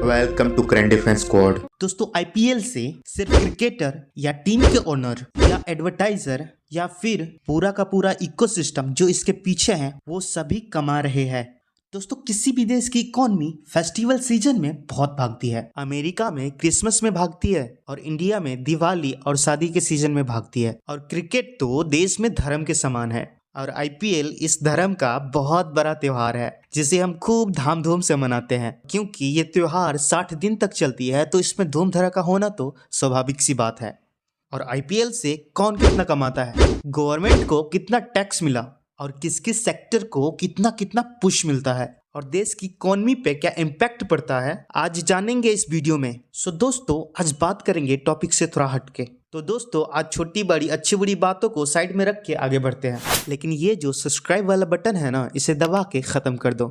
Welcome to current defence squad. दोस्तों IPL से सिर्फ क्रिकेटर या टीम के ओनर या एडवर्टाइजर या फिर पूरा का पूरा इकोसिस्टम जो इसके पीछे है वो सभी कमा रहे हैं। दोस्तों किसी भी देश की इकोनॉमी फेस्टिवल सीजन में बहुत भागती है। अमेरिका में क्रिसमस में भागती है और इंडिया में दिवाली और शादी के सीजन में भागती है। और क्रिकेट तो देश में धर्म के समान है और आईपीएल इस धर्म का बहुत बड़ा त्योहार है जिसे हम खूब धाम-धूम से मनाते हैं। क्योंकि ये त्योहार 60 दिन तक चलती है तो इसमें धूम धड़का होना तो स्वाभाविक सी बात है। और आईपीएल से कौन कितना कमाता है, गवर्नमेंट को कितना टैक्स मिला और किस किस सेक्टर को कितना कितना पुश मिलता है और देश की इकोनॉमी पे क्या इम्पैक्ट पड़ता है, आज जानेंगे इस वीडियो में। सो दोस्तों आज बात करेंगे टॉपिक से थोड़ा हटके। तो दोस्तों आज छोटी बड़ी अच्छी बुरी बातों को साइड में रख के आगे बढ़ते हैं। लेकिन ये जो सब्सक्राइब वाला बटन है ना, इसे दबा के खत्म कर दो।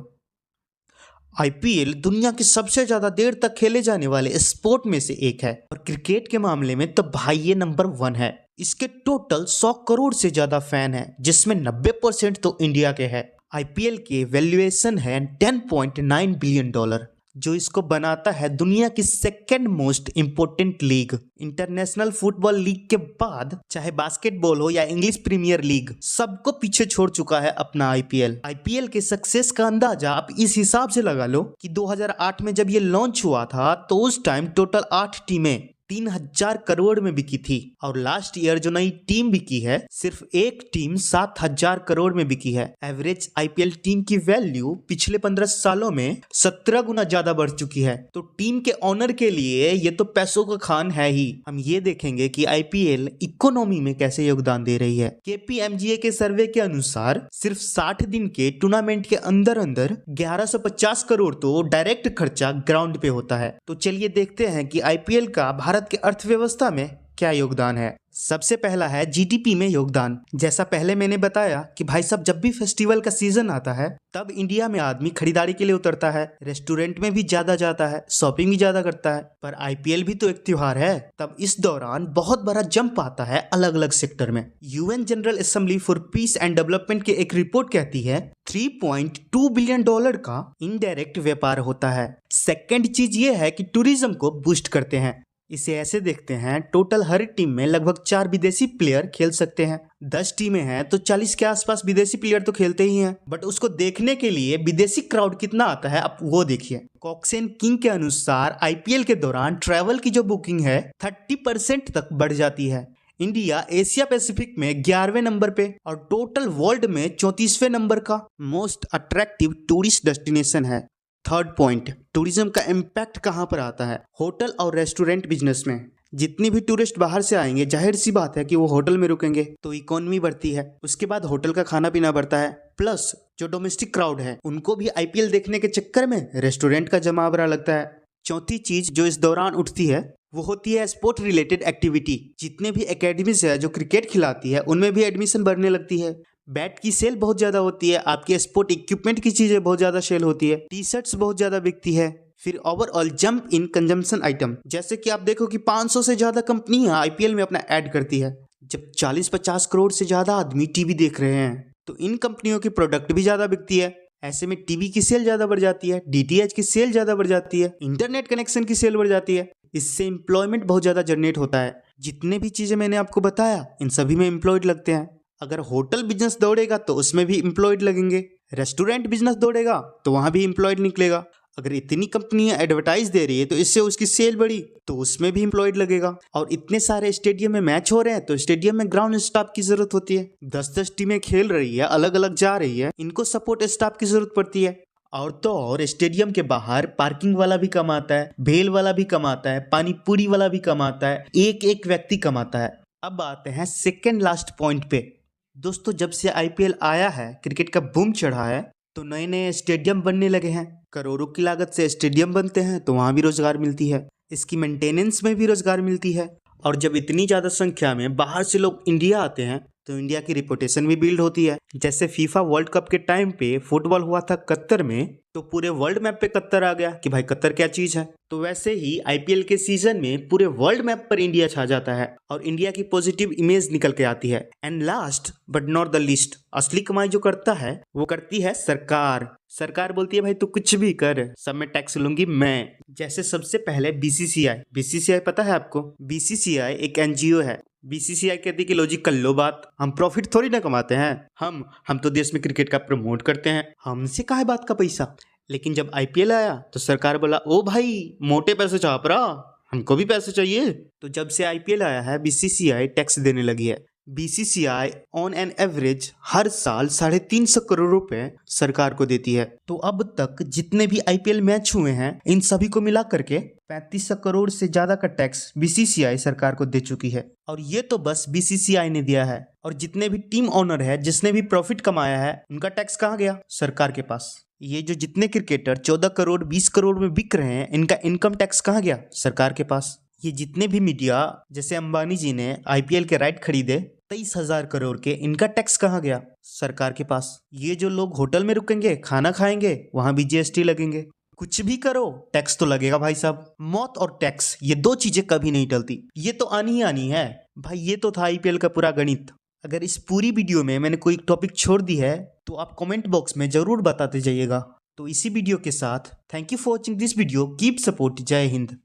आईपीएल दुनिया के सबसे ज्यादा देर तक खेले जाने वाले स्पोर्ट में से एक है और क्रिकेट के मामले में तो भाई ये नंबर 1 है। इसके टोटल 100 करोड़ से ज्यादा फैन है जिसमें 90% तो इंडिया के है। आईपीएल की वैल्यूएशन है $10.9 बिलियन जो इसको बनाता है दुनिया की second most important league. International football league के बाद चाहे बास्केटबॉल हो या इंग्लिश प्रीमियर लीग, सबको पीछे छोड़ चुका है अपना आईपीएल। आईपीएल के सक्सेस का अंदाजा आप इस हिसाब से लगा लो कि 2008 में जब ये लॉन्च हुआ था तो उस टाइम टोटल 8 टीमें 3000 करोड़ में बिकी थी और लास्ट ईयर जो नई टीम बिकी है सिर्फ एक टीम 7000 करोड़ में बिकी है। एवरेज आईपीएल टीम की वैल्यू पिछले 15 सालों में 17 गुना ज्यादा बढ़ चुकी है। तो टीम के ओनर के लिए ये तो पैसों का खान है ही। हम ये देखेंगे कि आईपीएल इकोनॉमी में कैसे योगदान दे रही है। केपीएमजी के सर्वे के अनुसार सिर्फ 60 दिन के टूर्नामेंट के अंदर 1150 करोड़ तो डायरेक्ट खर्चा ग्राउंड पे होता है। तो चलिए देखते हैं कि आईपीएल का भारत के अर्थव्यवस्था में क्या योगदान है। सबसे पहला है जीडीपी में योगदान। जैसा पहले मैंने बताया कि भाई साहब जब भी फेस्टिवल का सीजन आता है तब इंडिया में आदमी खरीदारी के लिए उतरता है, रेस्टोरेंट में भी ज्यादा जाता है, शॉपिंग भी ज्यादा करता है। पर आईपीएल भी तो एक त्योहार है, तब इस दौरान बहुत बड़ा जंप आता है अलग अलग सेक्टर में। UN general assembly for piece and development की एक रिपोर्ट कहती है $3.2 बिलियन का इनडायरेक्ट व्यापार होता है। सेकेंड चीज ये है कि टूरिज्म को बूस्ट करते हैं। इसे ऐसे देखते हैं, टोटल हर टीम में लगभग 4 विदेशी प्लेयर खेल सकते हैं। 10 टीमें हैं तो 40 के आसपास विदेशी प्लेयर तो खेलते ही हैं। बट उसको देखने के लिए विदेशी क्राउड कितना आता है आप वो देखिए। कॉक्सेन किंग के अनुसार आईपीएल के दौरान ट्रैवल की जो बुकिंग है 30% तक बढ़ जाती है। इंडिया एशिया पैसिफिक में 11वें नंबर पे और टोटल वर्ल्ड में 34वें नंबर का मोस्ट अट्रैक्टिव टूरिस्ट डेस्टिनेशन है। थर्ड पॉइंट, टूरिज्म का इम्पैक्ट कहाँ पर आता है? होटल और रेस्टोरेंट बिजनेस में। जितनी भी टूरिस्ट बाहर से आएंगे जाहिर सी बात है कि वो होटल में रुकेंगे तो इकोनॉमी बढ़ती है। उसके बाद होटल का खाना पीना बढ़ता है, प्लस जो डोमेस्टिक क्राउड है उनको भी आईपीएल देखने के चक्कर में रेस्टोरेंट का जमावड़ा लगता है। चौथी चीज जो इस दौरान उठती है वो होती है स्पोर्ट रिलेटेड एक्टिविटी। जितने भी एकेडमीज है जो क्रिकेट खिलाती है उनमें भी एडमिशन बढ़ने लगती है। बैट की सेल बहुत ज्यादा होती है, आपके स्पोर्ट इक्विपमेंट की चीजें बहुत ज्यादा सेल होती है, टी शर्ट्स बहुत ज्यादा बिकती है। फिर overall jump in consumption item, जैसे कि आप देखो कि 500 से ज्यादा कंपनियां आईपीएल में अपना ऐड करती है। जब 40-50 करोड़ से ज्यादा आदमी टीवी देख रहे हैं तो इन कंपनियों की प्रोडक्ट भी ज्यादा बिकती है। ऐसे में टीवी की सेल ज्यादा बढ़ जाती है, डीटीएच की सेल ज्यादा बढ़ जाती है, इंटरनेट कनेक्शन की सेल बढ़ जाती है। इससे एम्प्लॉयमेंट बहुत ज्यादा जनरेट होता है। जितने भी चीजें मैंने आपको बताया इन सभी में एम्प्लॉयड लगते हैं। अगर होटल बिजनेस दौड़ेगा तो उसमें भी एम्प्लॉयड लगेंगे, रेस्टोरेंट बिजनेस दौड़ेगा तो वहां भी एम्प्लॉयड निकलेगा। अगर इतनी कंपनियां एडवर्टाइज दे रही है तो इससे उसकी सेल बढ़ी तो उसमें भी एम्प्लॉयड लगेगा। और इतने सारे स्टेडियम में मैच हो रहे हैं तो स्टेडियम में ग्राउंड स्टाफ की जरूरत होती है। 10-10 टीमें खेल रही है, अलग अलग जा रही है, इनको सपोर्ट स्टाफ की जरूरत पड़ती है। और तो और स्टेडियम के बाहर पार्किंग वाला भी कमाता है, भेल वाला भी कमाता है, पानी पूरी वाला भी कमाता है, एक एक व्यक्ति कमाता है। अब आते हैं सेकेंड लास्ट पॉइंट पे। दोस्तों जब से आईपीएल आया है, क्रिकेट का बूम चढ़ा है तो नए नए स्टेडियम बनने लगे हैं। करोड़ों की लागत से स्टेडियम बनते हैं तो वहां भी रोजगार मिलती है, इसकी मेंटेनेंस में भी रोजगार मिलती है। और जब इतनी ज्यादा संख्या में बाहर से लोग इंडिया आते हैं तो इंडिया की रिपुटेशन भी बिल्ड होती है। जैसे फीफा वर्ल्ड कप के टाइम पे फुटबॉल हुआ था कतर में, तो पूरे वर्ल्ड मैप पे कतर आ गया कि भाई कतर क्या चीज है। तो वैसे ही आईपीएल के सीजन में पूरे वर्ल्ड मैप पर इंडिया छा जाता है और इंडिया की पॉजिटिव इमेज निकल के आती है। And last but not the least, असली कमाई जो करता है वो करती है सरकार। सरकार बोलती है भाई तू कुछ भी कर, सब में टैक्स लूंगी मैं। जैसे सबसे पहले बीसीसीआई। बीसीसीआई पता है आपको? बीसीसीआई एक एनजीओ है। बीसीसीआई कहती है कि लॉजिक कर लो बात, हम प्रॉफिट थोड़ी ना कमाते हैं, हम तो देश में क्रिकेट का प्रमोट करते हैं, हमसे काहे बात का पैसा। लेकिन जब आईपीएल आया तो सरकार बोला ओ भाई मोटे पैसे चाप रहा, हमको भी पैसे चाहिए। तो जब से आईपीएल आया है बीसीसीआई टैक्स देने लगी है। बीसीसीआई ऑन एन एवरेज हर साल 350 करोड़ रुपए सरकार को देती है। तो अब तक जितने भी आईपीएल मैच हुए हैं इन सभी को मिला करके 3500 करोड़ से ज्यादा का टैक्स बीसीसीआई सरकार को दे चुकी है। और ये तो बस बीसीसीआई ने दिया है, और जितने भी टीम ओनर है, जिसने भी प्रॉफिट कमाया है, उनका टैक्स कहाँ गया? सरकार के पास। ये जो जितने क्रिकेटर 14 करोड़ 20 करोड़ में बिक रहे हैं, इनका इनकम टैक्स कहाँ गया? सरकार के पास। ये जितने भी मीडिया, जैसे अंबानी जी ने आईपीएल के राइट खरीदे 23,000 करोड़ के, इनका टैक्स कहाँ गया? सरकार के पास। ये जो लोग होटल में रुकेंगे, खाना खाएंगे, वहां भी जीएसटी लगेंगे। कुछ भी करो टैक्स तो लगेगा भाई साहब। मौत और टैक्स, ये दो चीजें कभी नहीं टलती, ये तो आनी ही आनी है भाई। ये तो था आईपीएल का पूरा गणित। अगर इस पूरी वीडियो में मैंने कोई टॉपिक छोड़ दी है तो आप कमेंट बॉक्स में जरूर बताते जाइएगा। तो इसी वीडियो के साथ thank you for watching this video, keep support, जय हिंद।